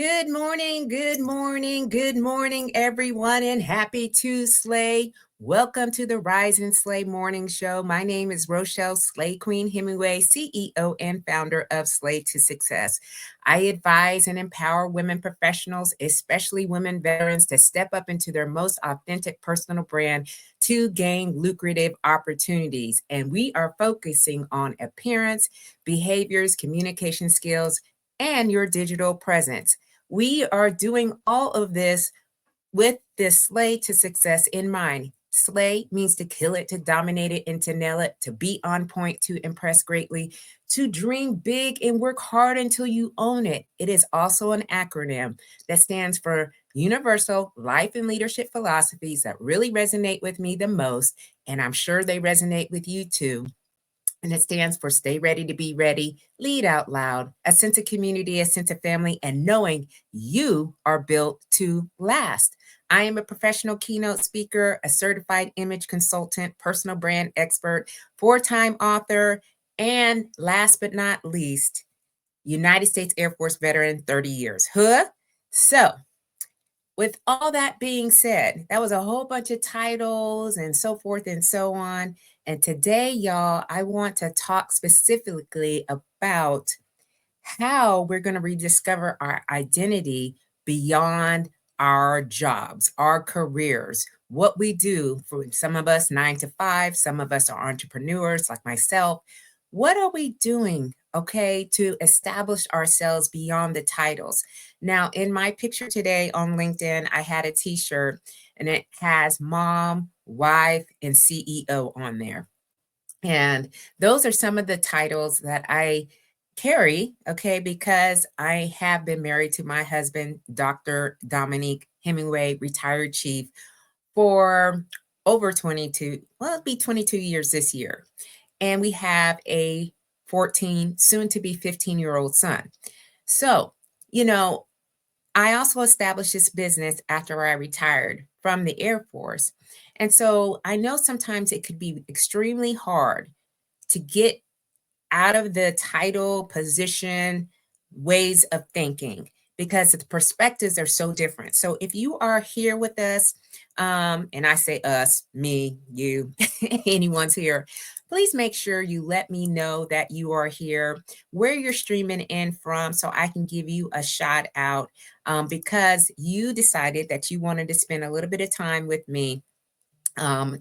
Good morning, good morning, good morning, everyone, and happy to Slay. Welcome to the Rise and Slay Morning Show. My name is Rochelle Slay Queen Hemingway, CEO and founder of Slay to Success. I advise and empower women professionals, especially women veterans, to step up into their most authentic personal brand to gain lucrative opportunities. And we are focusing on appearance, behaviors, communication skills, and your digital presence. We are doing all of this with this Slay to Success in mind. Slay means to kill it, to dominate it, and to nail it, to be on point, to impress greatly, to dream big and work hard until you own it. It is also an acronym that stands for Universal Life and Leadership Philosophies that really resonate with me the most, and I'm sure they resonate with you too. And it stands for Stay Ready to Be Ready, Lead Out Loud, a sense of community, a sense of family, and knowing you are built to last. I am a professional keynote speaker, a certified image consultant, personal brand expert, four-time author, and last but not least, United States Air Force veteran, 30 years. Huh? So, with all that being said, that was a whole bunch of titles and so forth and so on. And today, y'all, I want to talk specifically about how we're going to rediscover our identity beyond our jobs, our careers, what we do. For some of us, 9 to 5, some of us are entrepreneurs like myself. What are we doing, okay, to establish ourselves beyond the titles? Now, in my picture today on LinkedIn, I had a t shirt and it has mom, wife, and CEO on there. And those are some of the titles that I carry, okay, because I have been married to my husband, Dr. Dominique Hemingway, retired chief, for over 22, well, it'll be 22 years this year. And we have a 14, soon to be 15-year-old son. So, you know, I also established this business after I retired from the Air Force. And so I know sometimes it could be extremely hard to get out of the title, position, ways of thinking because the perspectives are so different. So if you are here with us, and I say us, me, you, anyone's here, please make sure you let me know that you are here, where you're streaming in from, so I can give you a shout out because you decided that you wanted to spend a little bit of time with me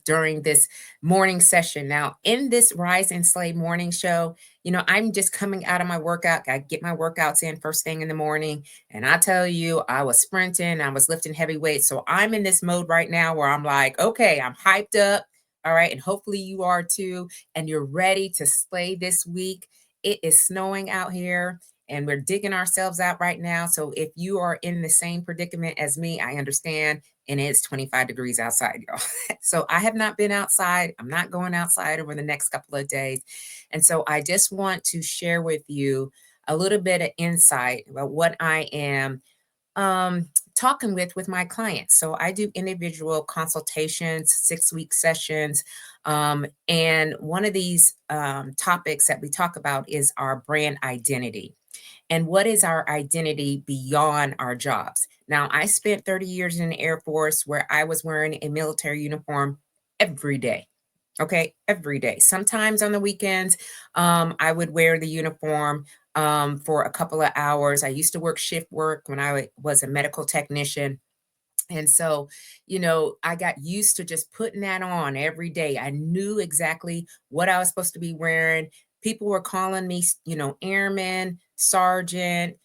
during this morning session. Now, in this Rise and Slay morning show, I'm just coming out of my workout. I get my workouts in first thing in the morning. And I tell you, I was sprinting, I was lifting heavy weights. So I'm in this mode right now where I'm like, okay, I'm hyped up. All right. And hopefully you are too. And you're ready to slay this week. It is snowing out here and we're digging ourselves out right now. So if you are in the same predicament as me, I understand. And it's 25 degrees outside, y'all. So I have not been outside. I'm not going outside over the next couple of days. And so I just want to share with you a little bit of insight about what I am talking with my clients. So I do individual consultations, 6-week sessions. And one of these topics that we talk about is our brand identity. And what is our identity beyond our jobs? Now, I spent 30 years in the Air Force where I was wearing a military uniform every day. Okay, every day. Sometimes on the weekends, I would wear the uniform for a couple of hours. I used to work shift work when I was a medical technician. And so, I got used to just putting that on every day. I knew exactly what I was supposed to be wearing. People were calling me, airman, sergeant,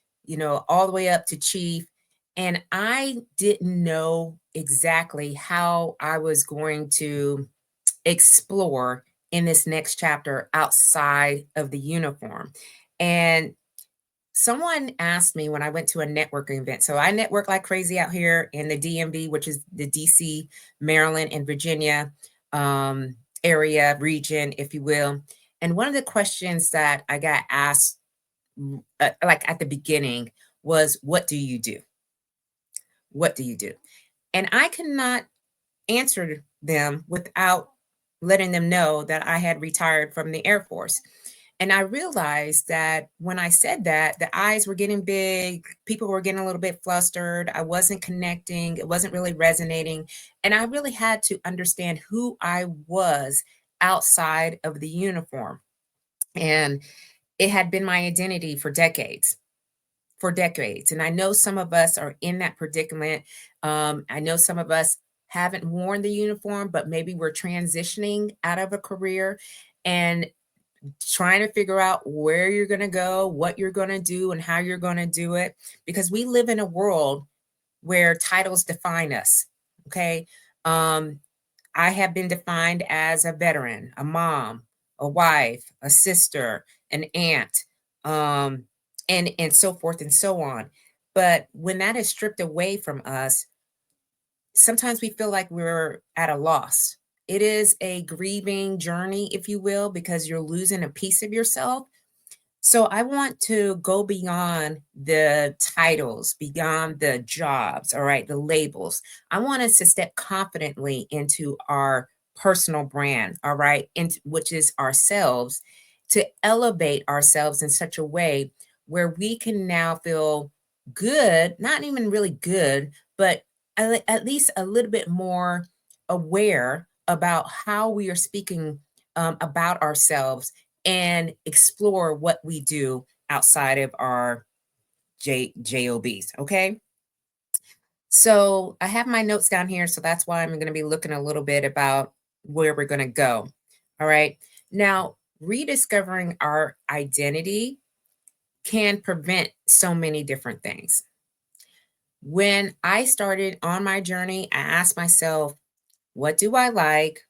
all the way up to chief. And I didn't know exactly how I was going to explore in this next chapter outside of the uniform. And someone asked me when I went to a networking event. So I network like crazy out here in the DMV, which is the DC, Maryland, and Virginia area, region, if you will. And one of the questions that I got asked, like at the beginning, was, what do you do? What do you do? And I cannot answer them without letting them know that I had retired from the Air Force. And I realized that when I said that, the eyes were getting big, people were getting a little bit flustered. I wasn't connecting, it wasn't really resonating. And I really had to understand who I was outside of the uniform. And it had been my identity for decades. For decades. And I know some of us are in that predicament. I know some of us haven't worn the uniform, but maybe we're transitioning out of a career and trying to figure out where you're going to go, what you're going to do, and how you're going to do it. Because we live in a world where titles define us. Okay. Um, I have been defined as a veteran, a mom, a wife, a sister, an aunt, um, and so forth and so on. But when that is stripped away from us, sometimes we feel like we're at a loss. It is a grieving journey, if you will, because you're losing a piece of yourself. So I want to go beyond the titles, beyond the jobs, all right, the labels. I want us to step confidently into our personal brand, all right, into, which is ourselves, to elevate ourselves in such a way where we can now feel good, not even really good, but at least a little bit more aware about how we are speaking about ourselves and explore what we do outside of our jobs. Okay. So I have my notes down here. So that's why I'm going to be looking a little bit about where we're going to go. All right. Now, rediscovering our identity can prevent so many different things. When I started on my journey, I asked myself, what do I like?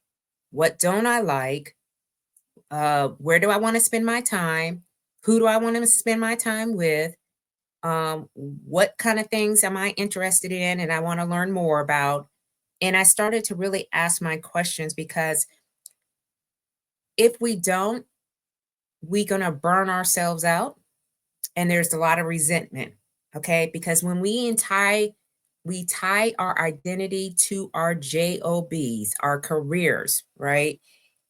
What don't I like? Where do I want to spend my time? Who do I want to spend my time with? What kind of things am I interested in and I want to learn more about? And I started to really ask my questions because if we don't, we're going to burn ourselves out and there's a lot of resentment. Okay? Because when we tie our identity to our jobs, our careers, right?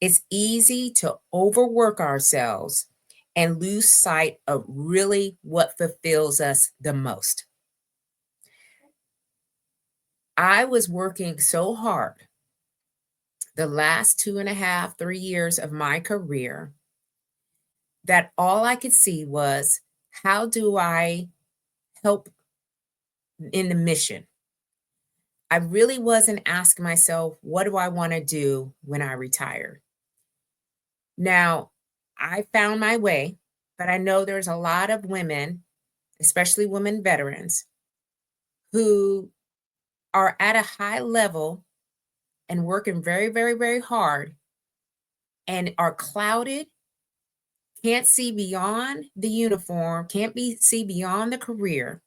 It's easy to overwork ourselves and lose sight of really what fulfills us the most. I was working so hard the last 2.5, 3 years of my career that all I could see was, how do I help in the mission? I really wasn't asking myself, what do I want to do when I retire? Now, I found my way, but I know there's a lot of women, especially women veterans, who are at a high level and working very, very, very hard and are clouded, can't see beyond the uniform, can't see beyond the career.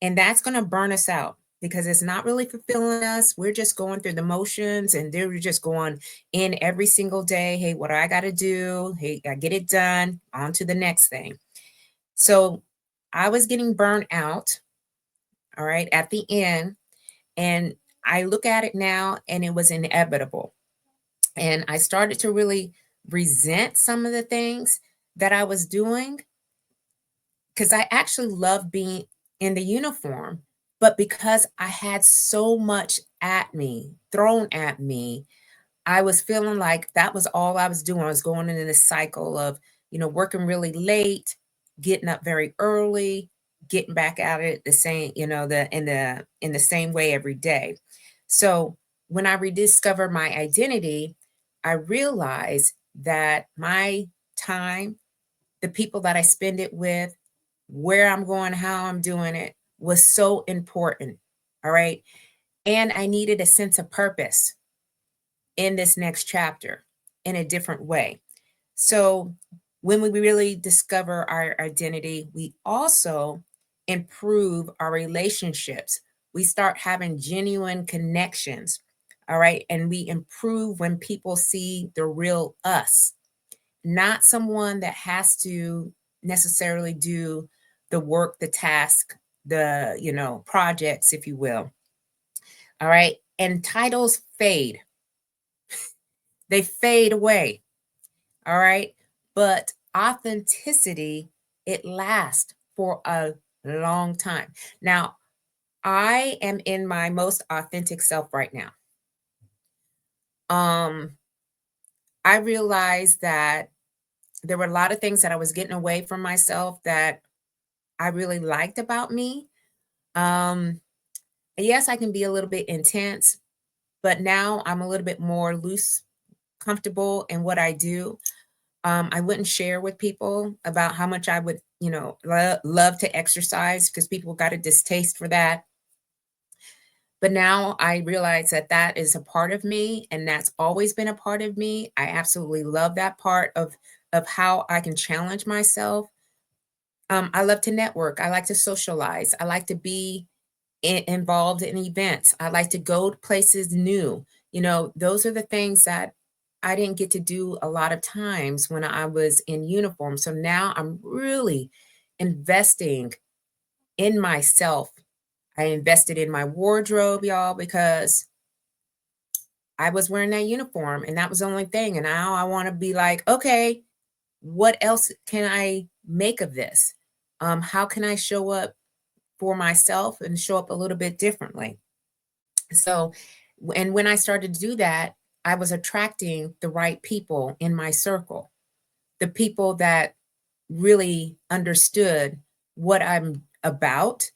And that's going to burn us out because it's not really fulfilling us. We're just going through the motions and they're just going in every single day. Hey, what do I got to do? Hey, I get it done. On to the next thing. So I was getting burnt out, all right, at the end. And I look at it now and it was inevitable. And I started to really resent some of the things that I was doing because I actually love being in the uniform. But because I had so much at me, thrown at me, I was feeling like that was all I was doing. I was going in this cycle of, working really late, getting up very early, getting back at it the same, the same way every day. So when I rediscovered my identity, I realized that my time, the people that I spend it with, where I'm going, how I'm doing it was so important. All right. And I needed a sense of purpose in this next chapter in a different way. So when we really discover our identity, we also improve our relationships. We start having genuine connections. All right. And we improve when people see the real us, not someone that has to necessarily do the work, the task, the, projects, if you will. All right. And titles fade, they fade away. All right. But authenticity, it lasts for a long time. Now, I am in my most authentic self right now. Um, I realized that there were a lot of things that I was getting away from myself that I really liked about me. Um, yes, I can be a little bit intense, but now I'm a little bit more loose, comfortable in what I do. I wouldn't share with people about how much I would, love to exercise because people got a distaste for that. But now I realize that that is a part of me and that's always been a part of me. I absolutely love that part of how I can challenge myself. I love to network. I like to socialize. I like to be involved in events. I like to go to places new. Those are the things that I didn't get to do a lot of times when I was in uniform. So now I'm really investing in myself. I invested in my wardrobe, y'all, because I was wearing that uniform and that was the only thing. And now I want to be like, okay, what else can I make of this? How can I show up for myself and show up a little bit differently? So, and when I started to do that, I was attracting the right people in my circle, the people that really understood what I'm about,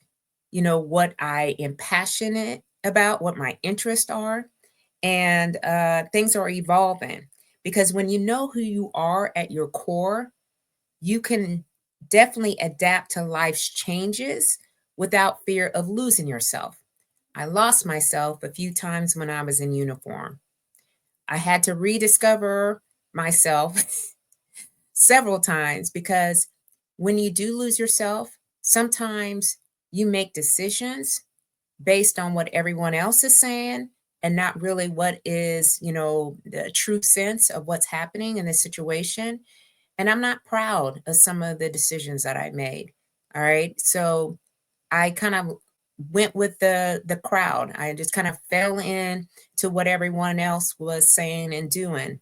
what I am passionate about, what my interests are, and things are evolving. Because when you know who you are at your core, you can definitely adapt to life's changes without fear of losing yourself. I lost myself a few times when I was in uniform. I had to rediscover myself several times because when you do lose yourself, sometimes you make decisions based on what everyone else is saying and not really what is, the true sense of what's happening in the situation. And I'm not proud of some of the decisions that I made. All right. So I kind of went with the crowd. I just kind of fell in to what everyone else was saying and doing.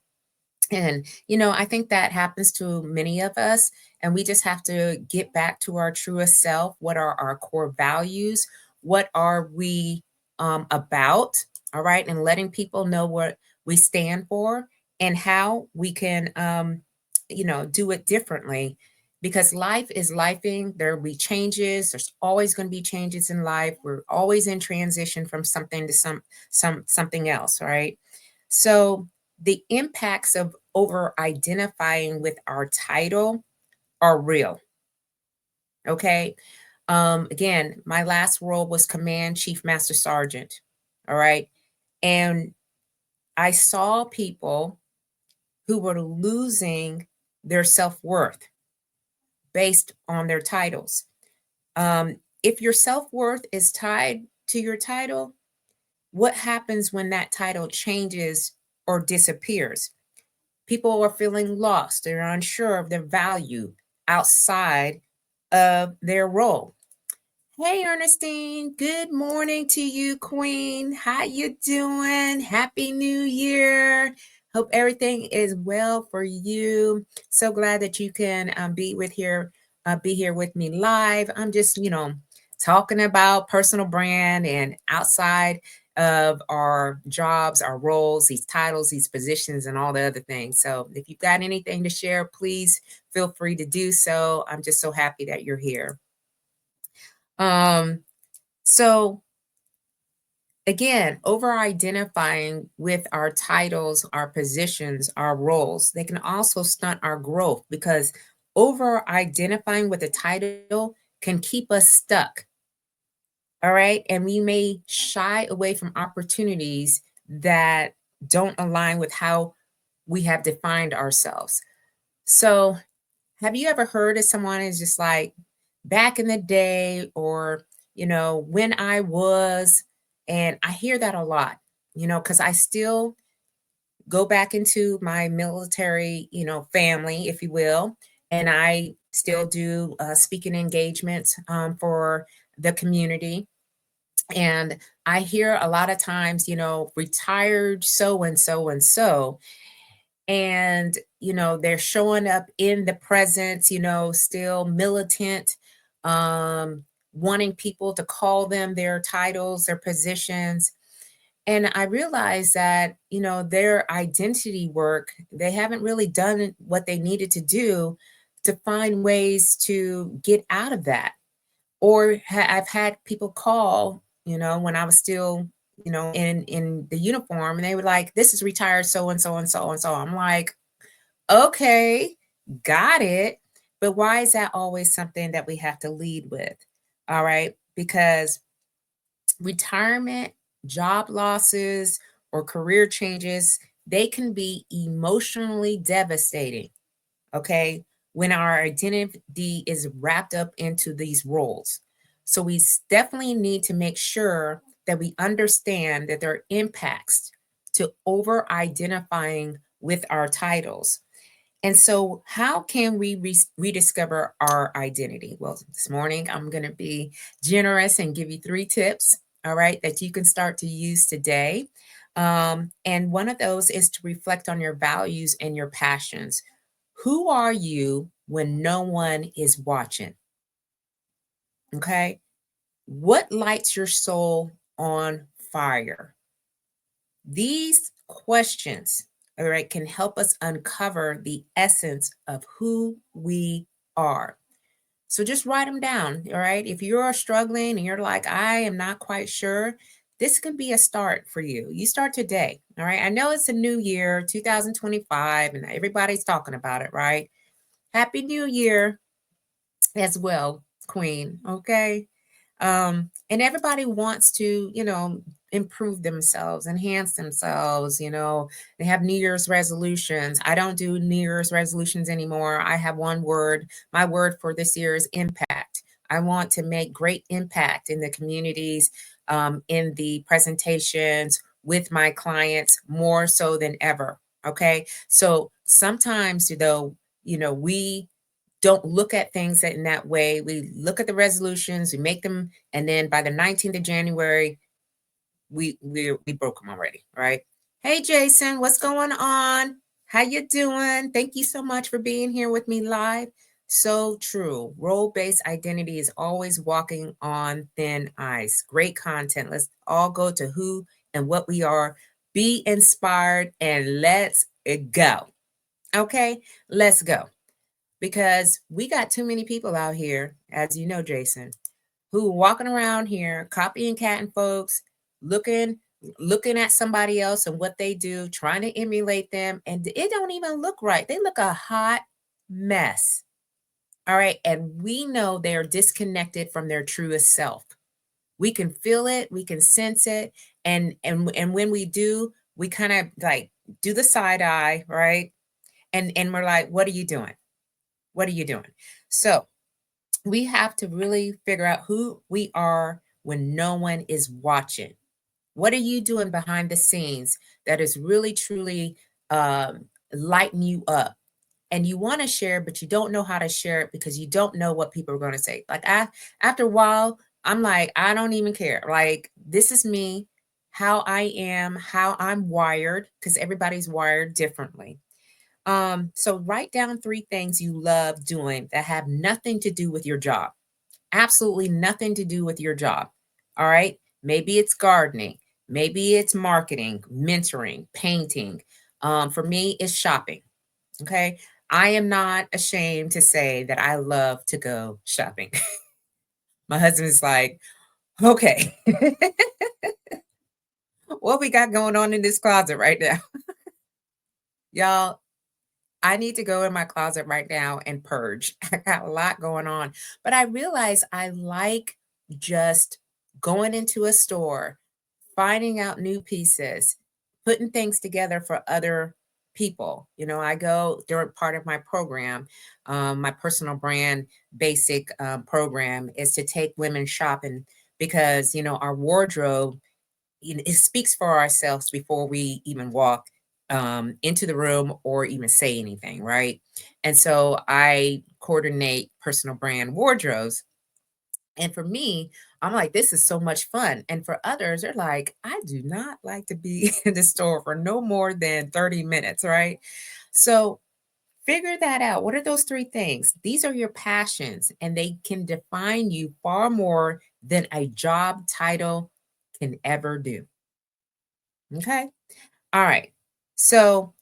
And, I think that happens to many of us. And we just have to get back to our truest self. What are our core values? What are we about? All right. And letting people know what we stand for and how we can, do it differently. Because life is lifing. There will be changes. There's always going to be changes in life. We're always in transition from something to something else, right? So the impacts of over identifying with our title are real. Okay. Again, my last role was Command Chief Master Sergeant. All right. And I saw people who were losing their self worth based on their titles. If your self worth is tied to your title, what happens when that title changes or disappears? People are feeling lost. They're unsure of their value outside of their role. Hey, Ernestine. Good morning to you, Queen. How you doing? Happy New Year. Hope everything is well for you. So glad that you can be here with me live. I'm just, talking about personal brand and outside of our jobs, our roles, these titles, these positions, and all the other things. So if you've got anything to share, please feel free to do so. I'm just so happy that you're here. Um, so again, over identifying with our titles, our positions, our roles, they can also stunt our growth because over identifying with a title can keep us stuck. All right. And we may shy away from opportunities that don't align with how we have defined ourselves. So, have you ever heard of someone is just like back in the day or, when I was, and I hear that a lot, because I still go back into my military, family, if you will, and I still do speaking engagements for the community. And I hear a lot of times, retired so and so and so. And, they're showing up in the presence, still militant, um, wanting people to call them their titles, their positions. And I realized that, their identity work, they haven't really done what they needed to do to find ways to get out of that. Or I've had people call, when I was still, in the uniform, and they were like, "This is retired so and so and so and so." I'm like, "Okay, got it." But why is that always something that we have to lead with? All right, because retirement, job losses, or career changes, they can be emotionally devastating, okay, when our identity is wrapped up into these roles. So we definitely need to make sure that we understand that there are impacts to over identifying with our titles. And so, how can we rediscover our identity? Well, this morning I'm going to be generous and give you 3 tips, all right, that you can start to use today. And one of those is to reflect on your values and your passions. Who are you when no one is watching? Okay. What lights your soul on fire? These questions, all right, can help us uncover the essence of who we are. So just write them down, all right? If you're struggling and you're like, I am not quite sure, this could be a start for you. You start today, all right? I know it's a new year, 2025, and everybody's talking about it, right? Happy New Year as well, Queen, okay? And everybody wants to, improve themselves, enhance themselves. They have New Year's resolutions. I don't do New Year's resolutions anymore. I have one word. My word for this year is impact. I want to make great impact in the communities, in the presentations with my clients more so than ever. Okay. So sometimes, we don't look at things in that way. We look at the resolutions, we make them, and then by the 19th of January, we broke them already, right? Hey, Jason, what's going on? How you doing? Thank you so much for being here with me live. So true. Role-based identity is always walking on thin ice. Great content. Let's all go to who and what we are. Be inspired and let's go. Okay, let's go, because we got too many people out here, as you know, Jason, who are walking around here copying cat and folks, looking looking at somebody else and what they do, trying to emulate them, and it don't even look right. They look a hot mess. All right, and we know they're disconnected from their truest self. We can feel it, we can sense it, and when we do, we kind of like do the side eye, right? And we're like, "What are you doing? What are you doing?" So we have to really figure out who we are when no one is watching. What are you doing behind the scenes that is really, truly lighting you up? And you want to share, but you don't know how to share it because you don't know what people are going to say. After a while, I'm like, I don't even care. Like, this is me, how I am, how I'm wired, because everybody's wired differently. So write down 3 things you love doing that have nothing to do with your job. Absolutely nothing to do with your job. All right. Maybe it's gardening. Maybe it's marketing, mentoring, painting. For me, it's shopping. Okay. I am not ashamed to say that I love to go shopping. My husband's like, okay, what we got going on in this closet right now? Y'all, I need to go in my closet right now and purge. I got a lot going on. But I realize I like just going into a store, finding out new pieces, putting things together for other people. I go during part of my program, my personal brand basic program is to take women shopping because, our wardrobe, it speaks for ourselves before we even walk into the room or even say anything, right? And so I coordinate personal brand wardrobes. And for me, I'm like, this is so much fun. And for others, they're like, I do not like to be in the store for no more than 30 minutes, right? So figure that out. What are those three things? These are your passions, and they can define you far more than a job title can ever do. Okay. All right. So,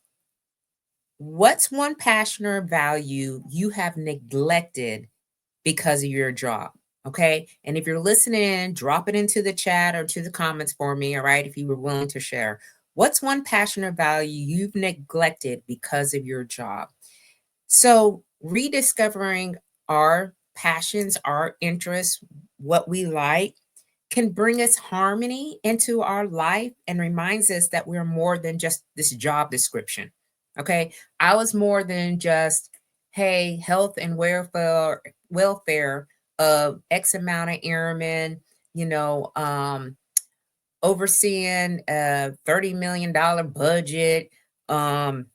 what's one passion or value you have neglected because of your job? Okay. And if you're listening, drop it into the chat or to the comments for me. All right. If you were willing to share, what's one passion or value you've neglected because of your job? So, rediscovering our passions, our interests, what we like, can bring us harmony into our life and reminds us that we're more than just this job description. Okay. I was more than just, hey, health and welfare of X amount of airmen, you know, overseeing a $30 million budget, um,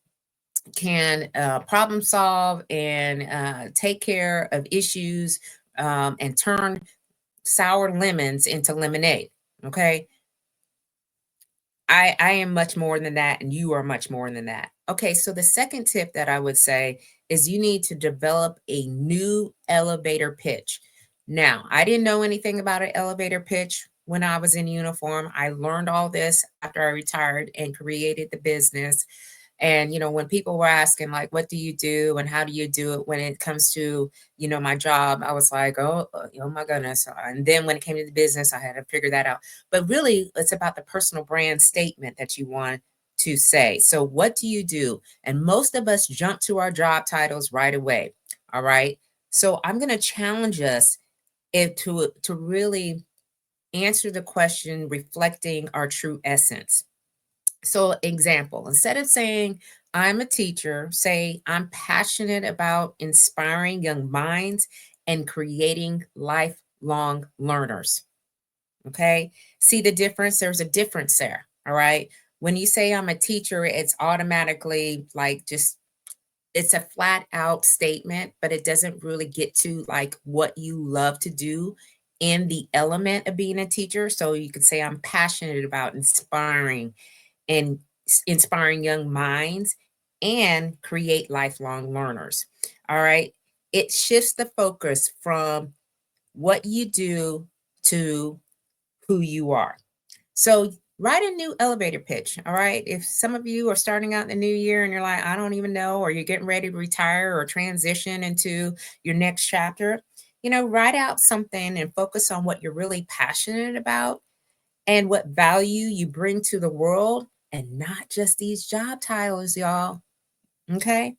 can problem solve and take care of issues, and turn sour lemons into lemonade. Okay. I am much more than that, and you are much more than that. Okay, so the second tip that I would say is you need to develop a new elevator pitch. Now, I didn't know anything about an elevator pitch when I was in uniform. I learned all this after I retired and created the business. And, when people were asking, like, what do you do and how do you do it when it comes to, my job, I was like, oh my goodness. And then when it came to the business, I had to figure that out. But really, it's about the personal brand statement that you want to say. So, what do you do? And most of us jump to our job titles right away. All right. So, I'm going to challenge us to really answer the question reflecting our true essence. So, example, instead of saying, I'm a teacher, say, I'm passionate about inspiring young minds and creating lifelong learners. Okay. See the difference? There's a difference there. All right. When you say I'm a teacher, it's automatically like just, it's a flat out statement, but it doesn't really get to like what you love to do in the element of being a teacher. So you could say, I'm passionate about inspiring and inspiring young minds and create lifelong learners. All right. It shifts the focus from what you do to who you are. So write a new elevator pitch. All right. If some of you are starting out in the new year and you're like, I don't even know, or you're getting ready to retire or transition into your next chapter, write out something and focus on what you're really passionate about and what value you bring to the world, and not just these job titles, y'all. Okay.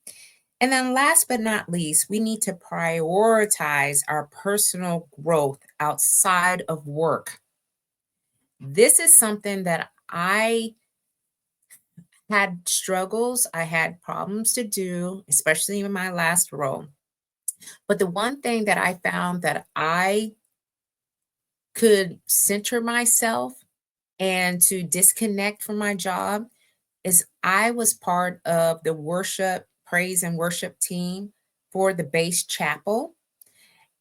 And then last but not least, we need to prioritize our personal growth outside of work. This is something that I had struggles, I had problems to do, especially in my last role. But the one thing that I found that I could center myself and to disconnect from my job is I was part of the worship, praise and worship team for the base chapel.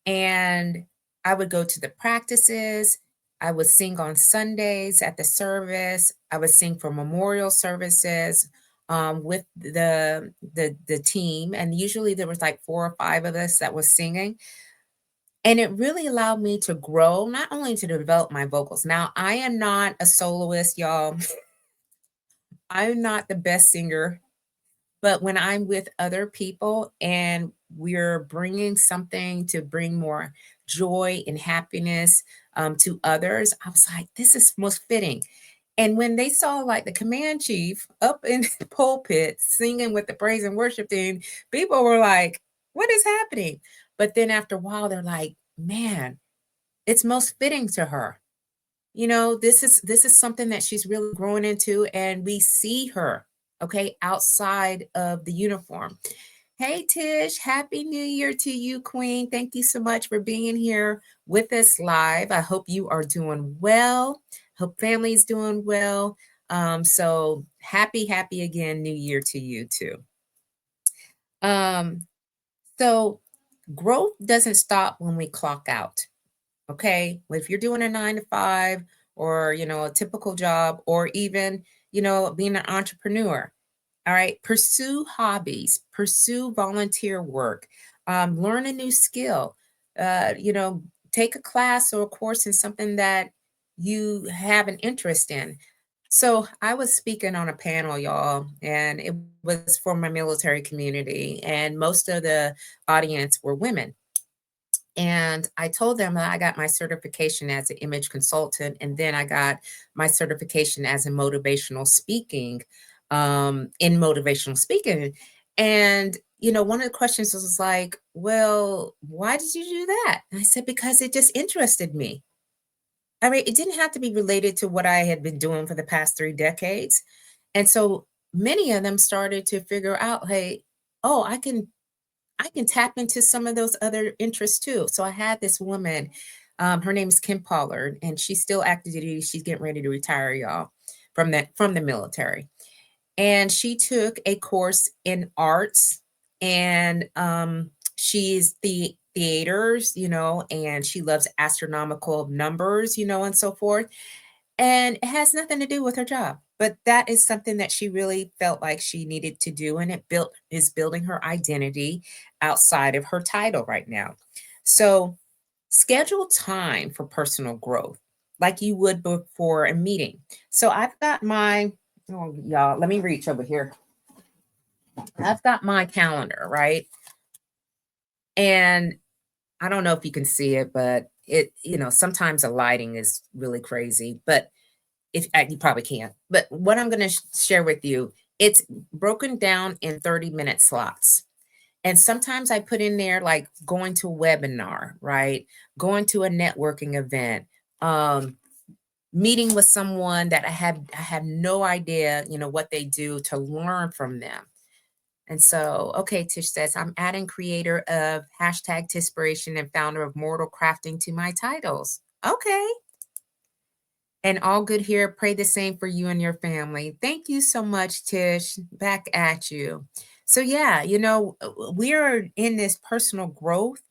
And I would go to the practices. I would sing on Sundays at the service. I would sing for memorial services with the team. And usually there was like 4 or 5 of us that was singing. And it really allowed me to grow, not only to develop my vocals. Now, I am not a soloist, y'all. I'm not the best singer. But when I'm with other people and we're bringing something to bring more joy and happiness to others, I was like, this is most fitting. And when they saw like the command chief up in the pulpit singing with the praise and worship team, people were like, what is happening? But then after a while, they're like, man, it's most fitting to her. This is something that she's really growing into, and we see her, okay, outside of the uniform. Hey Tish, happy new year to you, Queen. Thank you so much for being here with us live. I hope you are doing well. Hope family's doing well. So happy again new year to you too. um so growth doesn't stop when we clock out. Okay. If you're doing a 9 to 5 or, a typical job, or even, being an entrepreneur, all right, pursue hobbies, pursue volunteer work, learn a new skill, take a class or a course in something that you have an interest in. So I was speaking on a panel, y'all, and it was for my military community, and most of the audience were women. And I told them that I got my certification as an image consultant, and then I got my certification as a in motivational speaking. And, one of the questions was like, well, why did you do that? And I said, because it just interested me. I mean, it didn't have to be related to what I had been doing for the past 3 decades. And so many of them started to figure out, hey, oh, I can tap into some of those other interests too. So I had this woman, her name is Kim Pollard, and she's still active duty. She's getting ready to retire, y'all, from the military. And she took a course in arts, and she's the theaters, and she loves astronomical numbers, and so forth. And it has nothing to do with her job, but that is something that she really felt like she needed to do, and it is building her identity outside of her title right now. So schedule time for personal growth like you would before a meeting. So I've got my, oh y'all, let me reach over here. I've got my calendar, right? And I don't know if you can see it, but sometimes the lighting is really crazy, but if you probably can't. But what I'm going to share with you, it's broken down in 30-minute slots. And sometimes I put in there like going to a webinar, right? Going to a networking event, um, meeting with someone that I have no idea, what they do, to learn from them. And so, okay, Tish says, I'm adding creator of hashtag Tispiration and founder of Mortal Crafting to my titles. Okay. And all good here. Pray the same for you and your family. Thank you so much, Tish. Back at you. So yeah, we are in this personal growth,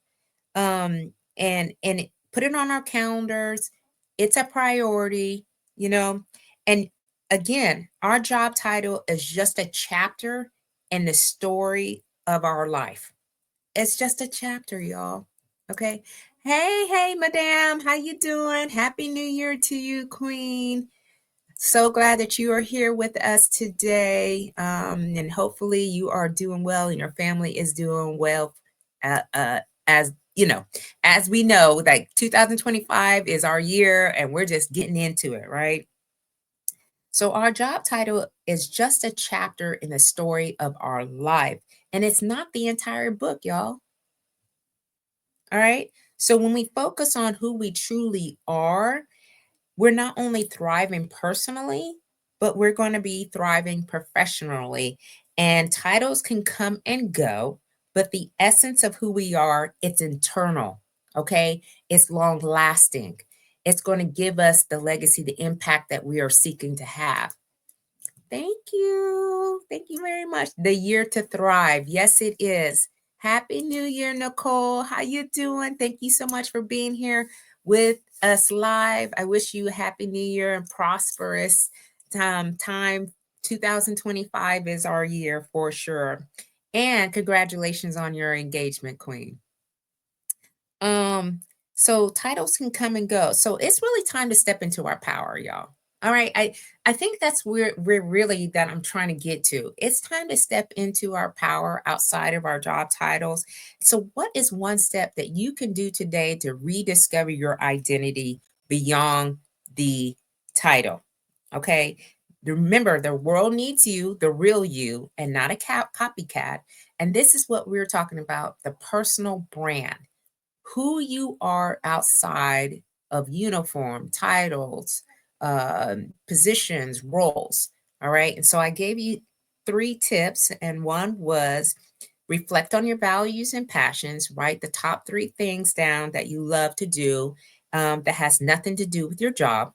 and put it on our calendars. It's a priority, you know. And again, our job title is just a chapter in the story of our life. It's just a chapter, y'all. Okay. Hey, madam, how you doing? Happy New Year to you, Queen. So glad that you are here with us today. And hopefully you are doing well and your family is doing well. Uh, uh, as as we know, like 2025 is our year and we're just getting into it, right? So our job title is just a chapter in the story of our life. And it's not the entire book, y'all. All right. So when we focus on who we truly are, we're not only thriving personally, but we're going to be thriving professionally. And titles can come and go, but the essence of who we are, it's internal. Okay. It's long lasting. It's going to give us the legacy, the impact that we are seeking to have. Thank you. Thank you very much. The year to thrive. Yes, it is. Happy New Year, Nicole. How you doing? Thank you so much for being here with us live. I wish you a happy New Year and prosperous time. 2025 is our year for sure. And congratulations on your engagement, Queen. Um, so titles can come and go. So it's really time to step into our power, y'all. All right. I think that's where we're really that I'm trying to get to. It's time to step into our power outside of our job titles. So what is one step that you can do today to rediscover your identity beyond the title? Okay. Remember, the world needs you, the real you, and not a copycat. And this is what we're talking about, the personal brand, who you are outside of uniform, titles, positions, roles. All right. And so I gave you 3 tips, and one was reflect on your values and passions, write the top 3 things down that you love to do, that has nothing to do with your job.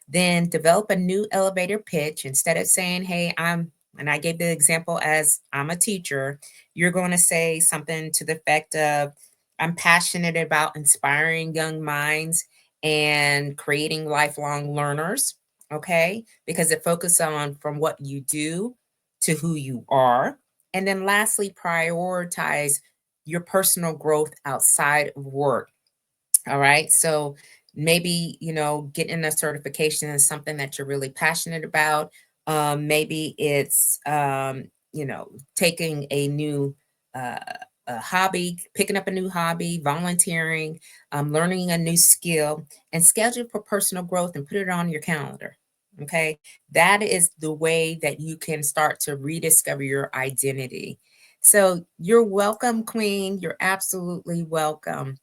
Then develop a new elevator pitch. Instead of saying, hey, and I gave the example as I'm a teacher, you're going to say something to the effect of, I'm passionate about inspiring young minds and creating lifelong learners, okay? Because it focuses on from what you do to who you are. And then lastly, prioritize your personal growth outside of work. All right. So maybe, getting a certification is something that you're really passionate about. Maybe it's, taking uh, a hobby, picking up a new hobby, volunteering, learning a new skill, and schedule for personal growth and put it on your calendar. Okay. That is the way that you can start to rediscover your identity. So you're welcome, Queen. You're absolutely welcome.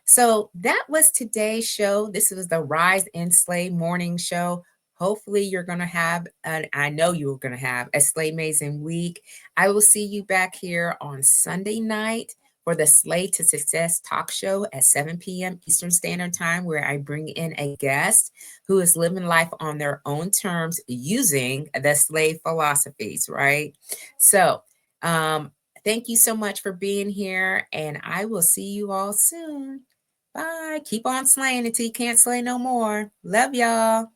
So that was today's show. This was the Rise and Slay morning show. Hopefully, you're going to have, I know you're going to have a Slay Amazing week. I will see you back here on Sunday night for the Slay to Success talk show at 7 p.m. Eastern Standard Time, where I bring in a guest who is living life on their own terms using the Slay philosophies, right? So, um, thank you so much for being here, and I will see you all soon. Bye. Keep on slaying until you can't slay no more. Love y'all.